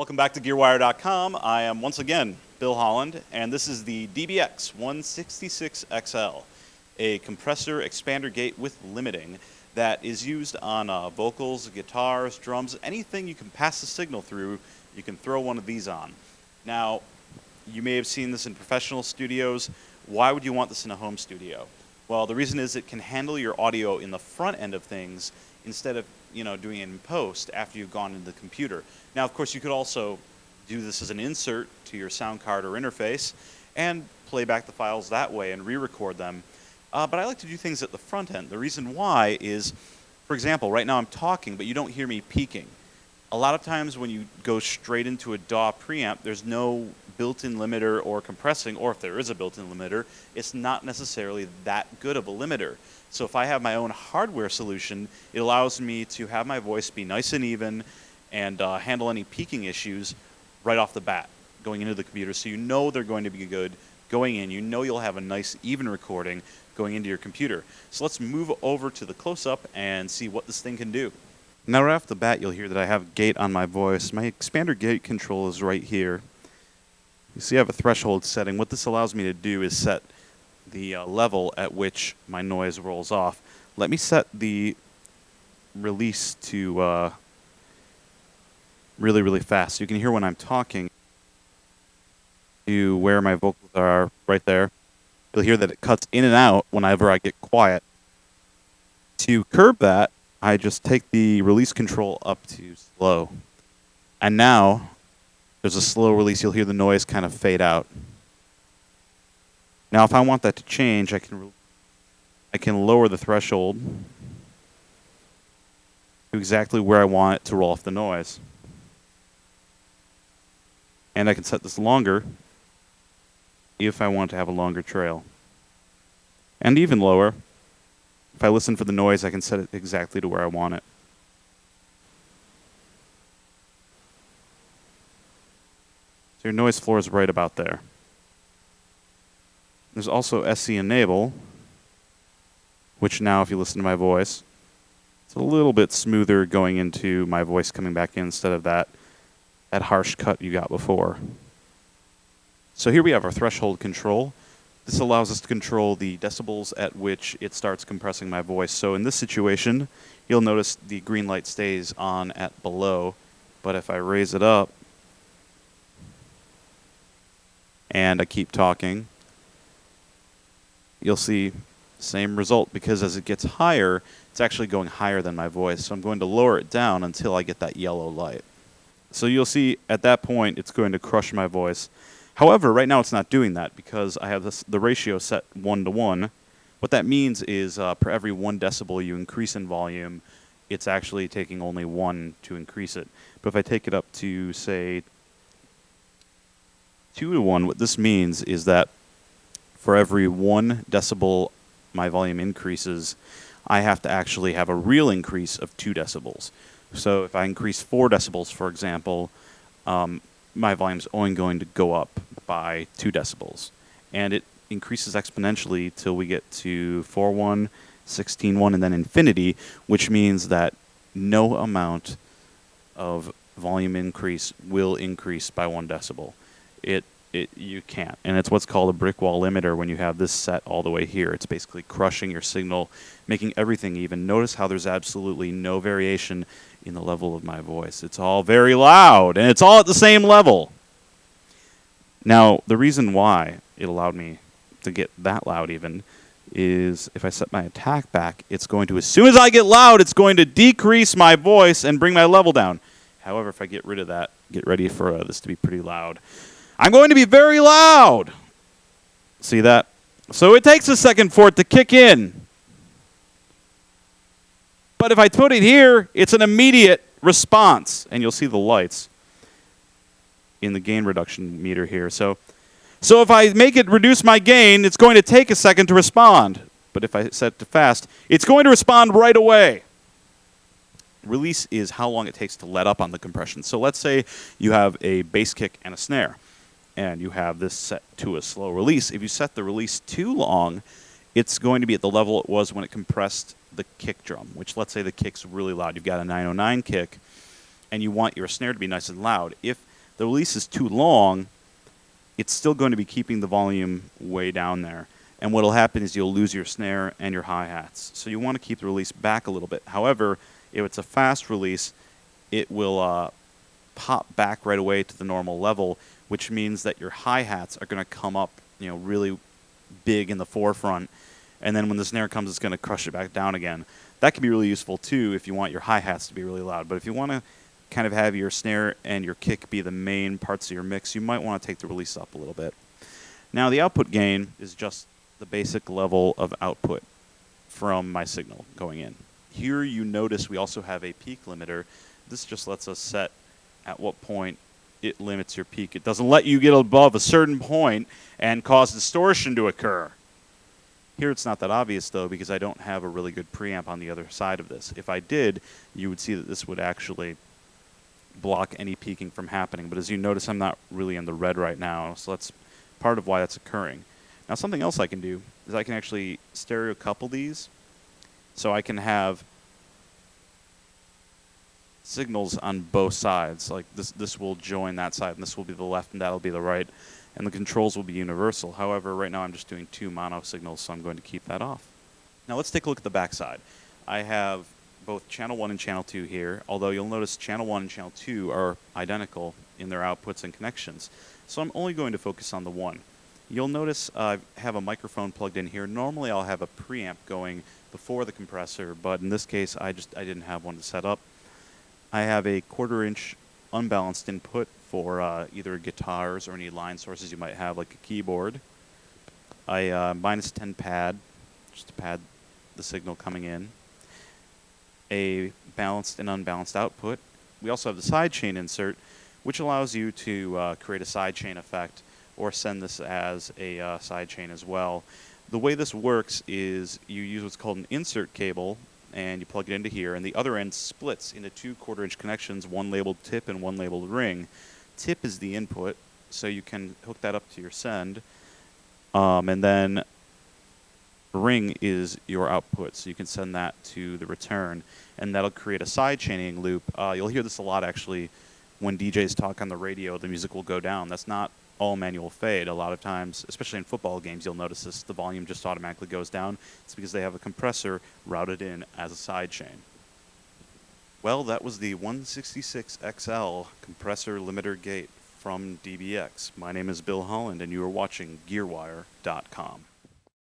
Welcome back to GearWire.com. I am once again Bill Holland, and this is the DBX 166XL, a compressor expander gate with limiting that is used on vocals, guitars, drums, anything you can pass the signal through, you can throw one of these on. Now, you may have seen this in professional studios. Why would you want this in a home studio? Well, the reason is it can handle your audio in the front end of things instead of doing it in post after you've gone into the computer. Now, of course, you could also do this as an insert to your sound card or interface and play back the files that way and re-record them. But I like to do things at the front end. The reason why is, for example, right now I'm talking, but you don't hear me peaking. A lot of times when you go straight into a DAW preamp, there's no built-in limiter or compressing, or if there is a built-in limiter, it's not necessarily that good of a limiter. So if I have my own hardware solution, it allows me to have my voice be nice and even and handle any peaking issues right off the bat going into the computer. So you know they're going to be good going in. You know you'll have a nice even recording going into your computer. So let's move over to the close-up and see what this thing can do. Now right off the bat, you'll hear that I have gate on my voice. My expander gate control is right here. You see I have a threshold setting. What this allows me to do is set the level at which my noise rolls off. Let me set the release to really, really fast. So you can hear when I'm talking to where my vocals are right there. You'll hear that it cuts in and out whenever I get quiet. To curb that, I just take the release control up to slow. And now there's a slow release. You'll hear the noise kind of fade out. Now, if I want that to change, I can lower the threshold to exactly where I want it to roll off the noise. And I can set this longer if I want to have a longer trail. And even lower. If I listen for the noise, I can set it exactly to where I want it. So your noise floor is right about there. There's also SE Enable, which now, if you listen to my voice, it's a little bit smoother going into my voice coming back in instead of that harsh cut you got before. So here we have our threshold control. This allows us to control the decibels at which it starts compressing my voice. So in this situation, you'll notice the green light stays on at below, but if I raise it up and I keep talking, you'll see same result, because as it gets higher, it's actually going higher than my voice. So I'm going to lower it down until I get that yellow light. So you'll see at that point it's going to crush my voice. However, right now it's not doing that because I have the ratio set 1:1. What that means is per every 1 decibel you increase in volume, it's actually taking only 1 to increase it. But if I take it up to, say, 2:1, what this means is that for every 1 decibel my volume increases, I have to actually have a real increase of 2 decibels. So if I increase 4 decibels, for example, my volume's only going to go up by 2 decibels. And it increases exponentially till we get to 4:1, 16:1, and then infinity, which means that no amount of volume increase will increase by 1 decibel. You can't. And it's what's called a brick wall limiter when you have this set all the way here. It's basically crushing your signal, making everything even. Notice how there's absolutely no variation in the level of my voice. It's all very loud, and it's all at the same level. Now, the reason why it allowed me to get that loud even is if I set my attack back, it's going to, as soon as I get loud, it's going to decrease my voice and bring my level down. However, if I get rid of that, get ready for this to be pretty loud. I'm going to be very loud. See that? So it takes a second for it to kick in. But if I put it here, it's an immediate response. And you'll see the lights in the gain reduction meter here. So if I make it reduce my gain, it's going to take a second to respond. But if I set it to fast, it's going to respond right away. Release is how long it takes to let up on the compression. So let's say you have a bass kick and a snare, and you have this set to a slow release. If you set the release too long, it's going to be at the level it was when it compressed the kick drum, which let's say the kick's really loud. You've got a 909 kick, and you want your snare to be nice and loud. If the release is too long, it's still going to be keeping the volume way down there. And what will happen is you'll lose your snare and your hi-hats. So you want to keep the release back a little bit. However, if it's a fast release, it will pop back right away to the normal level, which means that your hi-hats are going to come up, really big in the forefront. And then when the snare comes, it's going to crush it back down again. That can be really useful, too, if you want your hi-hats to be really loud. But if you want to kind of have your snare and your kick be the main parts of your mix, you might want to take the release up a little bit. Now, the output gain is just the basic level of output from my signal going in. Here you notice we also have a peak limiter. This just lets us set at what point it limits your peak. It doesn't let you get above a certain point and cause distortion to occur. Here it's not that obvious, though, because I don't have a really good preamp on the other side of this. If I did, you would see that this would actually block any peaking from happening. But as you notice, I'm not really in the red right now, so that's part of why that's occurring. Now, something else I can do is I can actually stereo couple these, so I can have signals on both sides. Like this will join that side, and this will be the left, and that'll be the right, and the controls will be universal. However, right now I'm just doing 2 mono signals, so I'm going to keep that off. Now let's take a look at the back side. I have both channel 1 and channel 2 here, although you'll notice channel 1 and channel 2 are identical in their outputs and connections. So I'm only going to focus on the 1. You'll notice I have a microphone plugged in here. Normally I'll have a preamp going before the compressor, but in this case I didn't have one to set up. I have a 1/4 inch unbalanced input for either guitars or any line sources you might have, like a keyboard. A -10 pad, just to pad the signal coming in. A balanced and unbalanced output. We also have the sidechain insert, which allows you to create a sidechain effect or send this as a sidechain as well. The way this works is you use what's called an insert cable, and you plug it into here, and the other end splits into 2 1/4 inch connections, one labeled tip and one labeled ring. Tip is the input, so you can hook that up to your send, and then ring is your output, so you can send that to the return, and that'll create a side chaining loop. You'll hear this a lot, actually, when DJs talk on the radio. The music will go down. That's not all manual fade. A lot of times, especially in football games, you'll notice this, the volume just automatically goes down. It's because they have a compressor routed in as a side chain. Well, that was the 166XL compressor limiter gate from DBX. My name is Bill Holland, and you are watching GearWire.com.